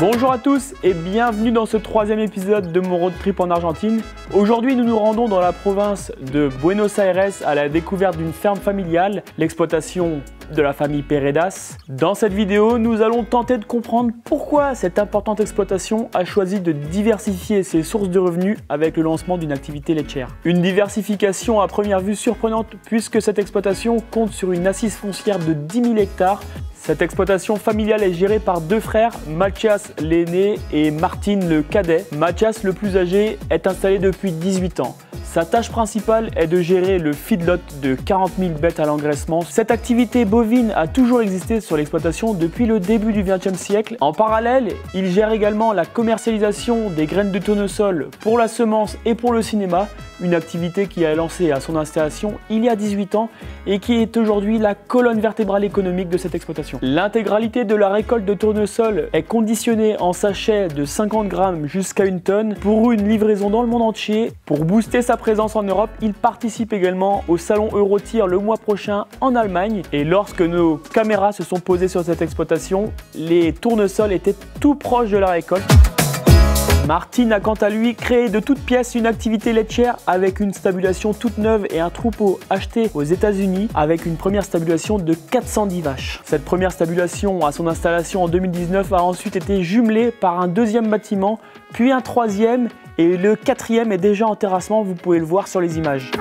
Bonjour à tous et bienvenue dans ce troisième épisode de mon road trip en Argentine. Aujourd'hui, nous nous rendons dans la province de Buenos Aires à la découverte d'une ferme familiale, l'exploitation de la famille Peredas. Dans cette vidéo, nous allons tenter de comprendre pourquoi cette importante exploitation a choisi de diversifier ses sources de revenus avec le lancement d'une activité laitière. Une diversification à première vue surprenante puisque cette exploitation compte sur une assise foncière de 10 000 hectares. Cette exploitation familiale est gérée par deux frères, Mathias l'aîné et Martin le cadet. Mathias, le plus âgé, est installé depuis 18 ans. Sa tâche principale est de gérer le feedlot de 40 000 bêtes à l'engraissement. Cette activité bovine a toujours existé sur l'exploitation depuis le début du XXe siècle. En parallèle, il gère également la commercialisation des graines de tournesol pour la semence et pour le cinéma, une activité qui a lancé à son installation il y a 18 ans et qui est aujourd'hui la colonne vertébrale économique de cette exploitation. L'intégralité de la récolte de tournesol est conditionnée en sachets de 50 grammes jusqu'à 1 tonne pour une livraison dans le monde entier. Pour booster sa présence en Europe, il participe également au salon Eurotier le mois prochain en Allemagne. Et lorsque nos caméras se sont posées sur cette exploitation, les tournesols étaient tout proches de la récolte. Martin a quant à lui créé de toutes pièces une activité laitière avec une stabulation toute neuve et un troupeau acheté aux États-Unis avec une première stabulation de 410 vaches. Cette première stabulation à son installation en 2019 a ensuite été jumelée par un deuxième bâtiment, puis un troisième et le quatrième est déjà en terrassement, vous pouvez le voir sur les images.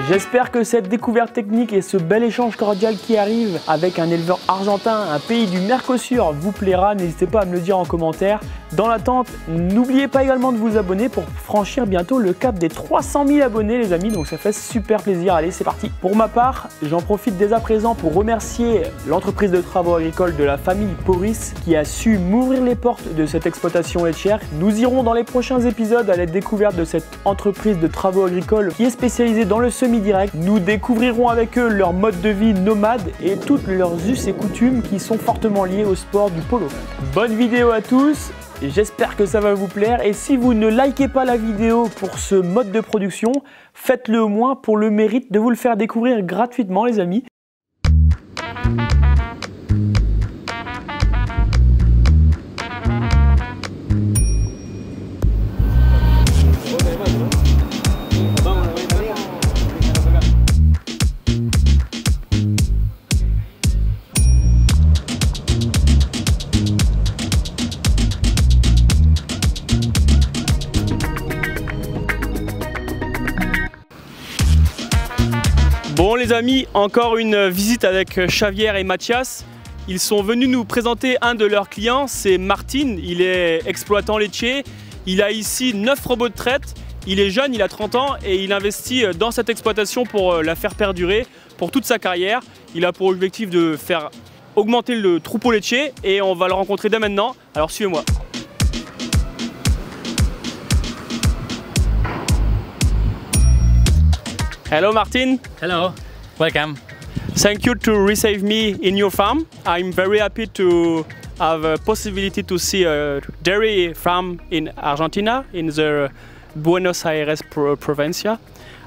J'espère que cette découverte technique et ce bel échange cordial qui arrive avec un éleveur argentin, un pays du Mercosur, vous plaira. N'hésitez pas à me le dire en commentaire. Dans l'attente, n'oubliez pas également de vous abonner pour franchir bientôt le cap des 300 000 abonnés les amis, donc ça fait super plaisir. Allez, c'est parti. Pour ma part, j'en profite dès à présent pour remercier l'entreprise de travaux agricoles de la famille Poris qui a su m'ouvrir les portes de cette exploitation laitière. Nous irons dans les prochains épisodes à la découverte de cette entreprise de travaux agricoles qui est spécialisée dans le semi-direct. Nous découvrirons avec eux leur mode de vie nomade et toutes leurs us et coutumes qui sont fortement liés au sport du polo. Bonne vidéo à tous! J'espère que ça va vous plaire et si vous ne likez pas la vidéo pour ce mode de production, faites-le au moins pour le mérite de vous le faire découvrir gratuitement les amis. Bon les amis, encore une visite avec Xavier et Mathias. Ils sont venus nous présenter un de leurs clients, c'est Martin. Il est exploitant laitier. Il a ici 9 robots de traite. Il est jeune, il a 30 ans et il investit dans cette exploitation pour la faire perdurer pour toute sa carrière. Il a pour objectif de faire augmenter le troupeau laitier et on va le rencontrer dès maintenant. Alors suivez-moi. Hello Martin. Hello, welcome. Thank you to receive me in your farm. I'm very happy to have a possibility to see a dairy farm in Argentina, in the Buenos Aires provincia.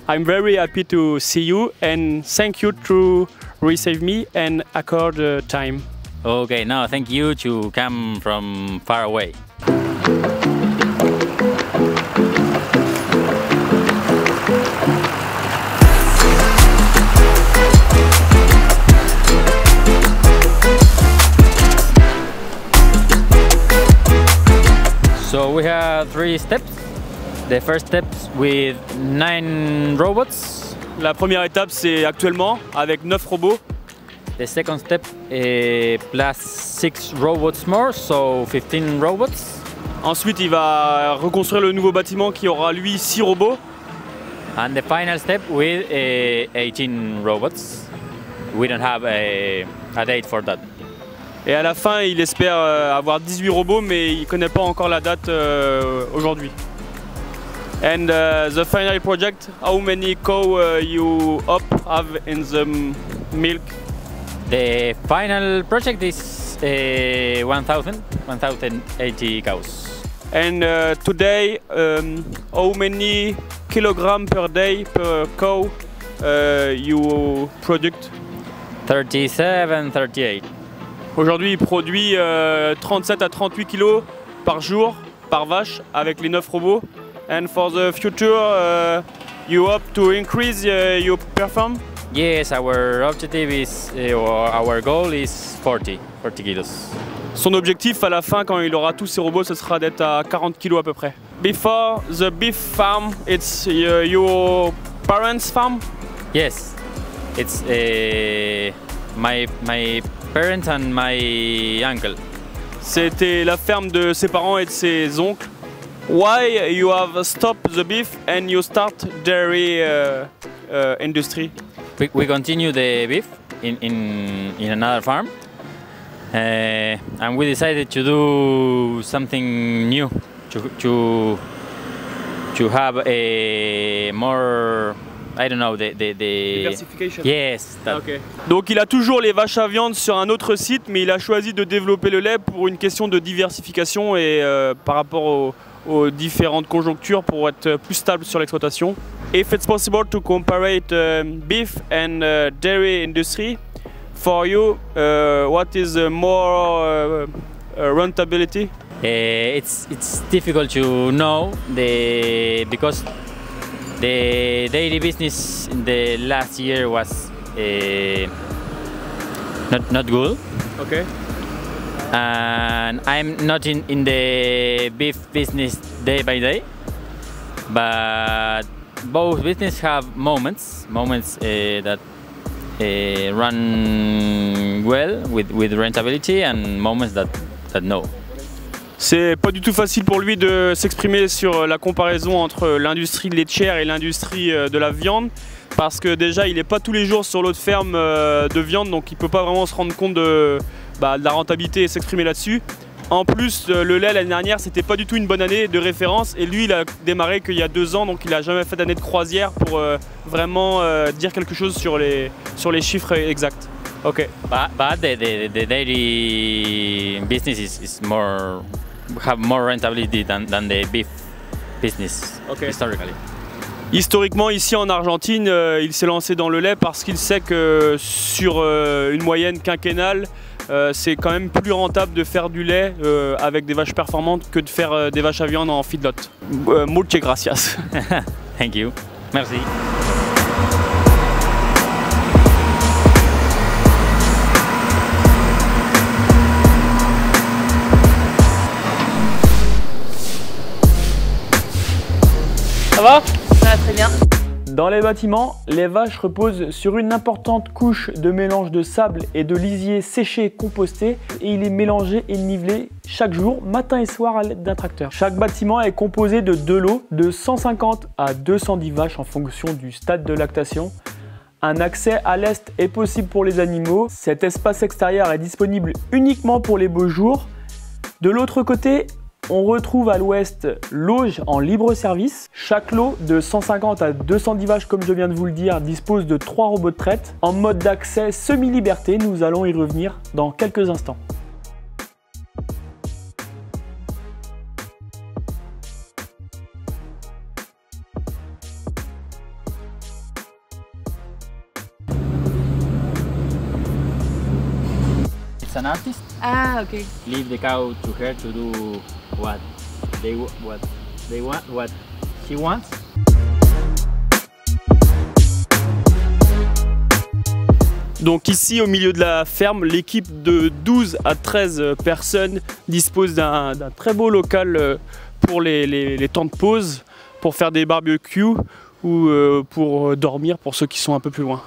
I'm very happy to see you and thank you to receive me and accord time. Okay, no, thank you to come from far away. So we have 3 steps. The first step with 9 robots. La première étape c'est actuellement avec 9 robots. The second step plus 6 robots more, so 15 robots. Ensuite il va reconstruire le nouveau bâtiment qui aura lui 6 robots. And the final step with 18 robots. We don't have a date for that. Et à la fin, il espère avoir 18 robots, mais il ne connaît pas encore la date aujourd'hui. And the final project, how many cows you have in the milk? The final project is 1,080 cows. And today, how many kilograms per day per cow you produce? 37, 38. Aujourd'hui, il produit 37 à 38 kilos par jour, par vache, avec les 9 robots. And for the future, you hope to increase your performance? Yes, our objective is, or our goal is 40 kilos. Son objectif à la fin, quand il aura tous ses robots, ce sera d'être à 40 kilos à peu près. Before the beef farm, it's your parents' farm? Yes, it's my parents and my uncle. C'était la ferme de ses parents et de ses oncles. Why you have stopped the beef and you start dairy industry? We continue the beef in another farm, and we decided to do something new to have a more, I don't know, the Diversification. Yes. Okay. Donc il a toujours les vaches à viande sur un autre site, mais il a choisi de développer le lait pour une question de diversification et par rapport aux différentes conjonctures pour être plus stable sur l'exploitation. If it's possible to compare beef and dairy industry, for you, what is more rentability? It's difficult to know because the dairy business in the last year was not good. Okay. And I'm not in the beef business day by day, but both business have moments that run well with rentability and moments that no. C'est pas du tout facile pour lui de s'exprimer sur la comparaison entre l'industrie laitière et l'industrie de la viande, parce que déjà il n'est pas tous les jours sur l'autre ferme de viande, donc il peut pas vraiment se rendre compte de la rentabilité et s'exprimer là-dessus. En plus, le lait l'année dernière, c'était pas du tout une bonne année de référence, et lui il a démarré qu'il y a 2 ans, donc il a jamais fait d'année de croisière pour vraiment dire quelque chose sur les chiffres exacts. Ok. But the dairy business is have more rentability than the beef business. Okay. Historically. Historiquement, ici en Argentine, il s'est lancé dans le lait parce qu'il sait que sur une moyenne quinquennale, c'est quand même plus rentable de faire du lait avec des vaches performantes que de faire des vaches à viande en feedlot. Muchas gracias. Thank you. Merci. Ça va? Ça va très bien. Dans les bâtiments, les vaches reposent sur une importante couche de mélange de sable et de lisier séché composté, et il est mélangé et nivelé chaque jour, matin et soir, à l'aide d'un tracteur. Chaque bâtiment est composé de 2 lots de 150 à 210 vaches en fonction du stade de lactation. Un accès à l'est est possible pour les animaux. Cet espace extérieur est disponible uniquement pour les beaux jours. De l'autre côté, on retrouve à l'ouest l'auge en libre service. Chaque lot de 150 à 210 vaches, comme je viens de vous le dire, dispose de 3 robots de traite. En mode d'accès semi-liberté, nous allons y revenir dans quelques instants. It's an artist. Ah, ok. Leave the cow to her to do what they want, what she wants. Donc ici, au milieu de la ferme, l'équipe de 12 à 13 personnes dispose d'un très beau local pour les temps de pause, pour faire des barbecues ou pour dormir pour ceux qui sont un peu plus loin.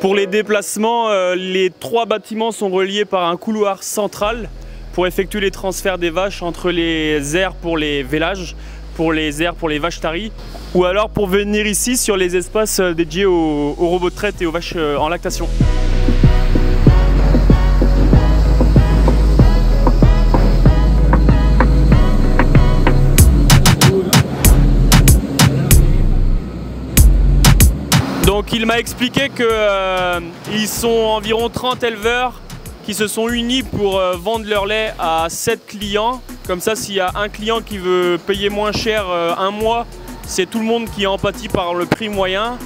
Pour les déplacements, les 3 bâtiments sont reliés par un couloir central pour effectuer les transferts des vaches entre les aires pour les vélages, pour les aires pour les vaches taries, ou alors pour venir ici sur les espaces dédiés aux robots de traite et aux vaches en lactation. Donc il m'a expliqué qu'ils sont environ 30 éleveurs qui se sont unis pour vendre leur lait à 7 clients. Comme ça, s'il y a un client qui veut payer moins cher un mois, c'est tout le monde qui en pâtit par le prix moyen.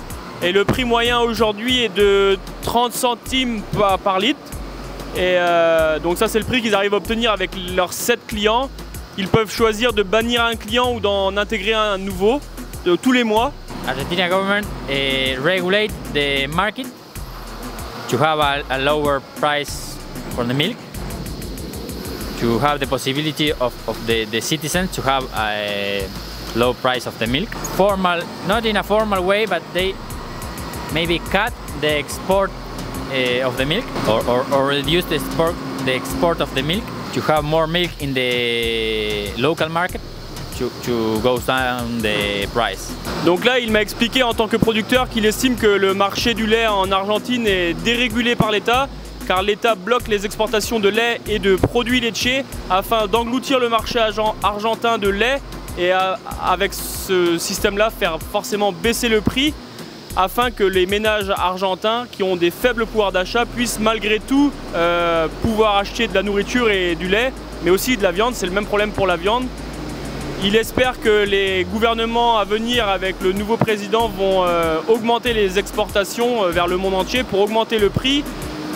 Et le prix moyen aujourd'hui est de 30 centimes par litre. Et donc ça, c'est le prix qu'ils arrivent à obtenir avec leurs 7 clients. Ils peuvent choisir de bannir un client ou d'en intégrer un nouveau tous les mois. Argentina government regulate the market to have a lower price for the milk, to have the possibility of the citizens to have a low price of the milk. Formal, not in a formal way, but they maybe cut the export of the milk or reduce the export of the milk to have more milk in the local market to go down the price. Donc là, il m'a expliqué en tant que producteur qu'il estime que le marché du lait en Argentine est dérégulé par l'État, car l'État bloque les exportations de lait et de produits laitiers afin d'engloutir le marché argentin de lait et avec ce système-là faire forcément baisser le prix afin que les ménages argentins qui ont des faibles pouvoirs d'achat puissent malgré tout pouvoir acheter de la nourriture et du lait, mais aussi de la viande. C'est le même problème pour la viande. Il espère que les gouvernements à venir avec le nouveau président vont augmenter les exportations vers le monde entier pour augmenter le prix.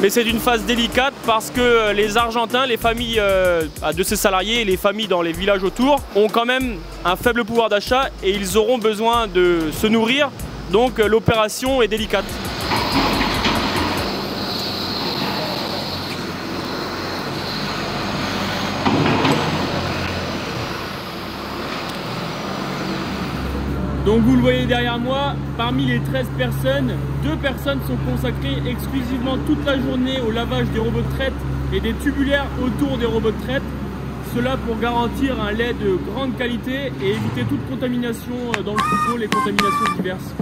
Mais c'est une phase délicate parce que les Argentins, les familles de ces salariés et les familles dans les villages autour ont quand même un faible pouvoir d'achat et ils auront besoin de se nourrir. Donc l'opération est délicate. Donc vous le voyez derrière moi, parmi les 13 personnes, 2 personnes sont consacrées exclusivement toute la journée au lavage des robots de traite et des tubulaires autour des robots de traite. Cela pour garantir un lait de grande qualité et éviter toute contamination dans le troupeau, les contaminations diverses.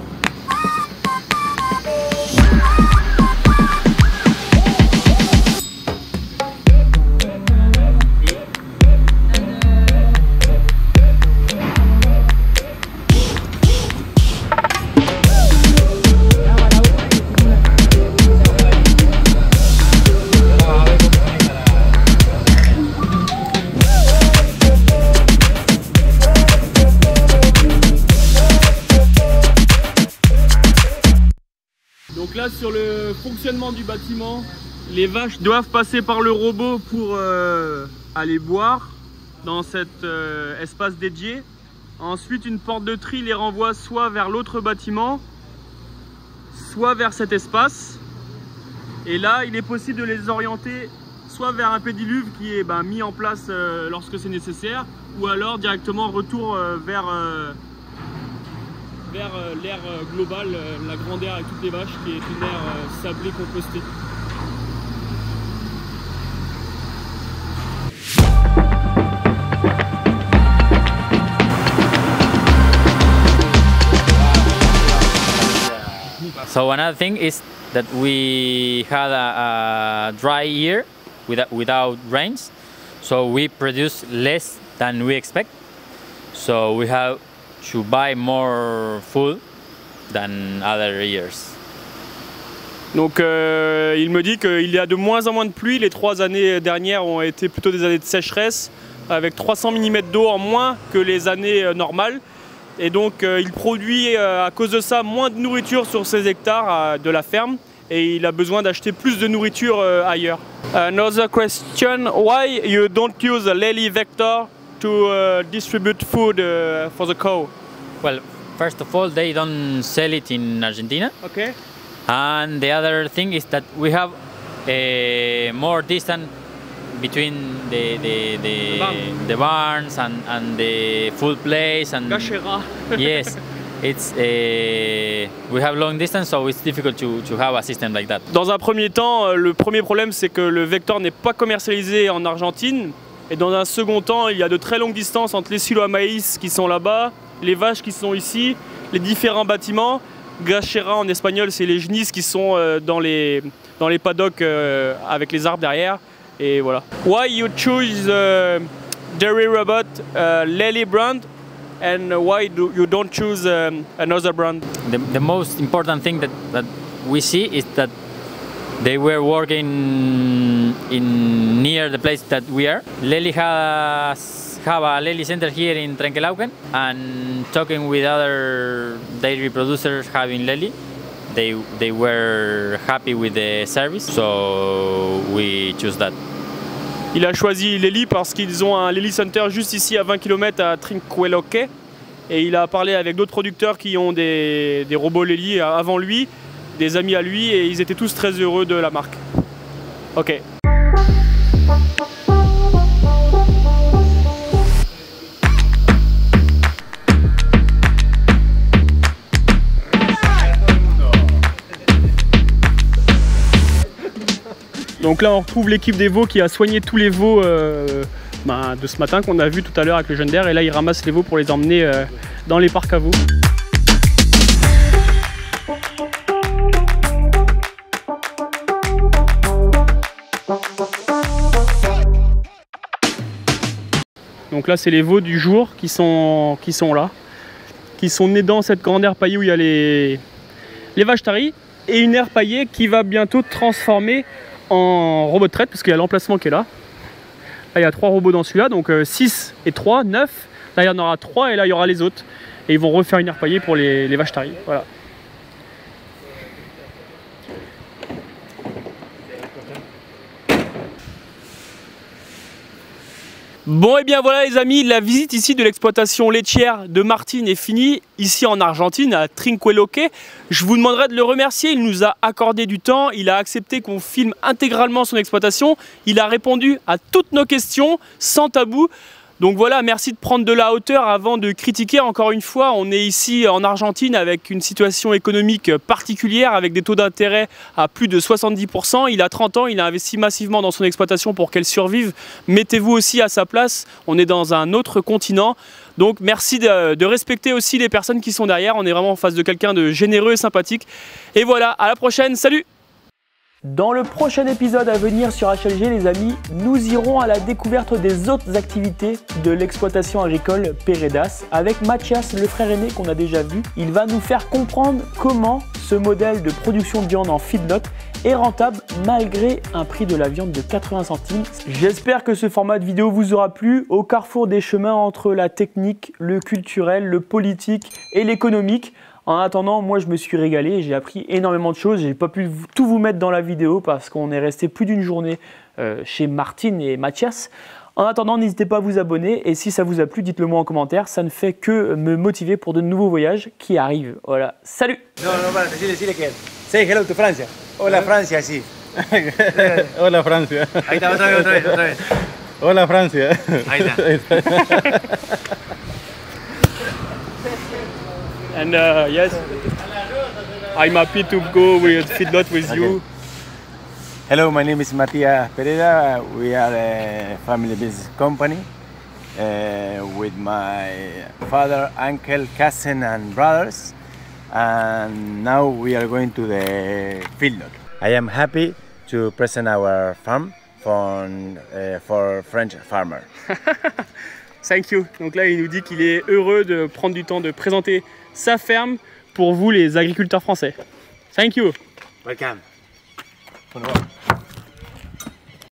Donc là, sur le fonctionnement du bâtiment, les vaches doivent passer par le robot pour aller boire dans cet espace dédié. Ensuite, une porte de tri les renvoie soit vers l'autre bâtiment, soit vers cet espace. Et là, il est possible de les orienter soit vers un pédiluve qui est mis en place lorsque c'est nécessaire, ou alors directement retour vers l'air global, la grande aire avec toutes les vaches, qui est une aire sablée compostée. So another thing is that we had a dry year without rains, so we produce less than we expect. So we have to buy more food than other years. Donc il me dit qu'il y a de moins en moins de pluie. Les 3 années dernières ont été plutôt des années de sécheresse avec 300 mm d'eau en moins que les années normales. Et donc il produit à cause de ça moins de nourriture sur ses hectares de la ferme et il a besoin d'acheter plus de nourriture ailleurs. Another question, why you don't use a Lely vector to distribute food for the cow? Well, first of all, they don't sell it in Argentina. Okay. And the other thing is that we have a more distance between the barns and the food place and Gachera. Yes, it's we have long distance, so it's difficult to have a system like that. Dans un premier temps, le premier problème c'est que le vecteur n'est pas commercialisé en Argentine. Et dans un second temps, il y a de très longues distances entre les silos à maïs qui sont là-bas, les vaches qui sont ici, les différents bâtiments. Gachera en espagnol, c'est les genisses qui sont dans les paddocks avec les arbres derrière. Et voilà. Why you choose dairy robot Lely brand and why you don't choose another brand? The most important thing that we see is that They were working in near the place that we are. Lely have a Lely center here in Trenkelauken, and talking with other dairy producers having Lely, they were happy with the service, so we choose that. Il a choisi Lely parce qu'ils ont un Lely Center juste ici à 20 km à Trinqueloque, et il a parlé avec d'autres producteurs qui ont des robots Lely avant lui, des amis à lui, et ils étaient tous très heureux de la marque. Ok. Donc là on retrouve l'équipe des veaux qui a soigné tous les veaux de ce matin qu'on a vu tout à l'heure avec le jeune d'air, et là ils ramassent les veaux pour les emmener dans les parcs à veaux. Donc là c'est les veaux du jour qui sont là, qui sont nés dans cette grande aire paillée où il y a les vaches taries, et une aire paillée qui va bientôt transformer en robot de traite, parce qu'il y a l'emplacement qui est là. Là il y a 3 robots dans celui-là, donc 6 et 3, 9. Là il y en aura 3 et là il y aura les autres. Et ils vont refaire une aire paillée pour les vaches taries. Voilà. Bon et bien voilà les amis, la visite ici de l'exploitation laitière de Martin est finie, ici en Argentine, à Trinqueloque. Je vous demanderai de le remercier, il nous a accordé du temps, il a accepté qu'on filme intégralement son exploitation, il a répondu à toutes nos questions, sans tabou. Donc voilà, merci de prendre de la hauteur avant de critiquer. Encore une fois, on est ici en Argentine avec une situation économique particulière, avec des taux d'intérêt à plus de 70%. Il a 30 ans, il a investi massivement dans son exploitation pour qu'elle survive. Mettez-vous aussi à sa place, on est dans un autre continent. Donc merci de respecter aussi les personnes qui sont derrière. On est vraiment en face de quelqu'un de généreux et sympathique. Et voilà, à la prochaine, salut! Dans le prochain épisode à venir sur HLG, les amis, nous irons à la découverte des autres activités de l'exploitation agricole Peredas avec Mathias, le frère aîné qu'on a déjà vu. Il va nous faire comprendre comment ce modèle de production de viande en feedlot est rentable malgré un prix de la viande de 80 centimes. J'espère que ce format de vidéo vous aura plu. Au carrefour des chemins entre la technique, le culturel, le politique et l'économique. En attendant, moi je me suis régalé, j'ai appris énormément de choses. J'ai pas pu tout vous mettre dans la vidéo parce qu'on est resté plus d'une journée chez Martin et Mathias. En attendant, n'hésitez pas à vous abonner, et si ça vous a plu, dites-le moi en commentaire. Ça ne fait que me motiver pour de nouveaux voyages qui arrivent. Voilà, salut! No, para decirle que say hello to Francia. Hola Francia, sí. Hola Francia. Ahí está, otra vez. Hola Francia. Ahí está. And yes, I'm happy to go with feedlot with you. Hello, my name is Matías Pereda. We are a family business company with my father, uncle, cousin and brothers. And now we are going to the feedlot. I am happy to present our farm for French farmer. Thank you. Donc là, il nous dit qu'il est heureux de prendre du temps de présenter sa ferme pour vous, les agriculteurs français. Thank you. Welcome.